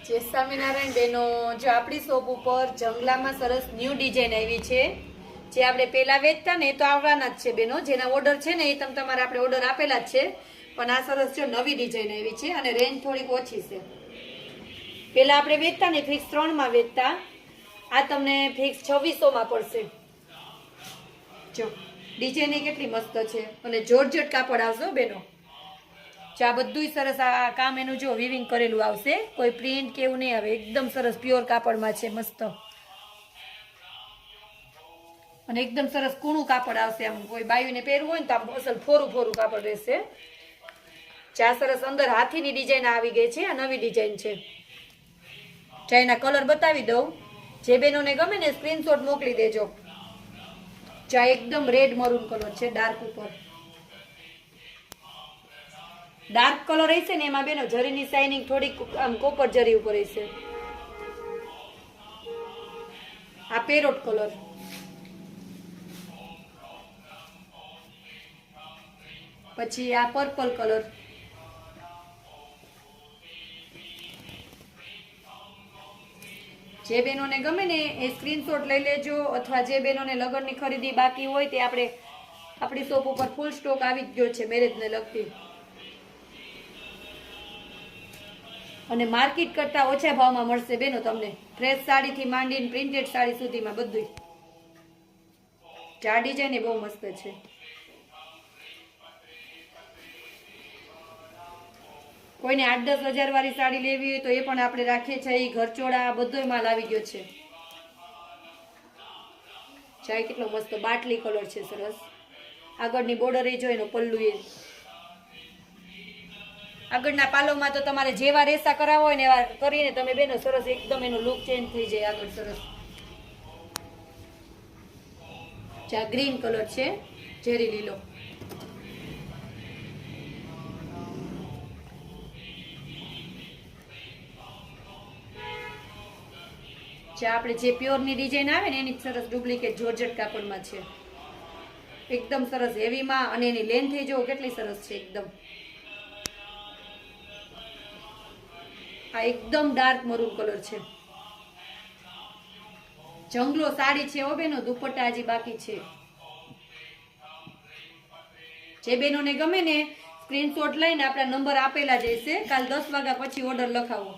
જય સ્વામિનારાયણ બેનો, જો આપણી શોપ ઉપર જંગલામાં સરસ ન્યૂ ડિઝાઇન આવી છે. જે આપણે પહેલા વેચતા ને એ તો આવવાના જ છે બેનો. જેના ઓર્ડર છે ને એ તમારે આપણે ઓર્ડર આપેલા જ છે. પણ આ સરસ જો નવી ડિઝાઇન આવી છે અને રેન્જ થોડીક ઓછી છે. પહેલા આપણે વેચતા ને ફિક્સ 3 માં વેચતા, આ તમને ફિક્સ 2600 માં પડશે. જો ડિઝાઇન કેટલી મસ્ત છે અને જોરજટ કાપડ આવશે બેનો. આ બધું સરસ આ કામ એનું જો વિવિંગ કરેલું આવશે, કોઈ પ્રિન્ટ કે એવું નહીં આવે. એકદમ સરસ પ્યોર કાપડમાં છે, મસ્ત અને એકદમ સરસ કૂણું કાપડ આવશે. આમ કોઈ બાયુને પહેરવું હોય ને તો આમ અસલ ફોરું ફોરું કાપડ રહેશે. ચા સરસ અંદર હાથીની ડિઝાઇન આવી ગઈ છે. આ નવી ડિઝાઇન છે. ચા એના કલર બતાવી દઉં, જે બેનોને ગમે ને સ્ક્રીનશોટ મોકલી દેજો. ચા એકદમ રેડ મરૂન કલર છે, ડાર્ક ઉપર ડાર્ક કલર રહેશે ને એમાં બેનો જરીની શાઇનિંગ થોડીક આમ કોપર જરી ઉપર રહેશે. આ પેરોટ કલર, પછી આ પર્પલ કલર, જે બેનોને ગમે ને એ સ્ક્રીનશોટ લઈ લેજો. અથવા જે બેનોને લગ્નની ખરીદી બાકી હોય તે આપણી શોપ ઉપર ફૂલ સ્ટોક આવી જ ગયો છે મેરેજને લગતી. અને માર્કેટ કરતા ઓછા ભાવમાં મળશે બેનો તમને. ફ્રેશ સાડીથી માંડીને પ્રિન્ટેડ સાડી સુધીમાં બધું. આ ડિઝાઇન બહુ મસ્ત છે. કોઈને 8-10 હજાર વાળી સાડી લેવી હોય તો એ પણ આપણે રાખીએ છીએ. ઘરચોળા બધો માલ આવી ગયો છે. ચાય કેટલો મસ્ત બાટલી કલર છે, સરસ. આગળની બોર્ડર એ જો એનો પલ્લુ એ. આગળના પાલોમાં તો તમારે જેવા રેસા કરાવો હોય ને એવા કરીને તમે બેનો સરસ એકદમ એનો લુક ચેન્જ થઈ જાય આગળ સરસ. આ ગ્રીન કલર છે, ઝેરી લીલો. આપણે જે પ્યોરની ડિઝાઇન આવે ને એની સરસ ડુપ્લિકેટ જોર્જેટ કાપડમાં છે. એકદમ સરસ હેવીમાં, અને એની લેન્થ જો કેટલી સરસ છે એકદમ. આ એકદમ ડાર્ક મરૂન કલર છે. જંગલો સાડી છે ઓ બેનો, દુપટ્ટા હજી બાકી છે. જે બેનોને ગમે ને સ્ક્રીનશોટ લઈને આપણા નંબર આપેલા જ હશે. કાલ 10 વાગ્યા પછી ઓર્ડર લખાવો.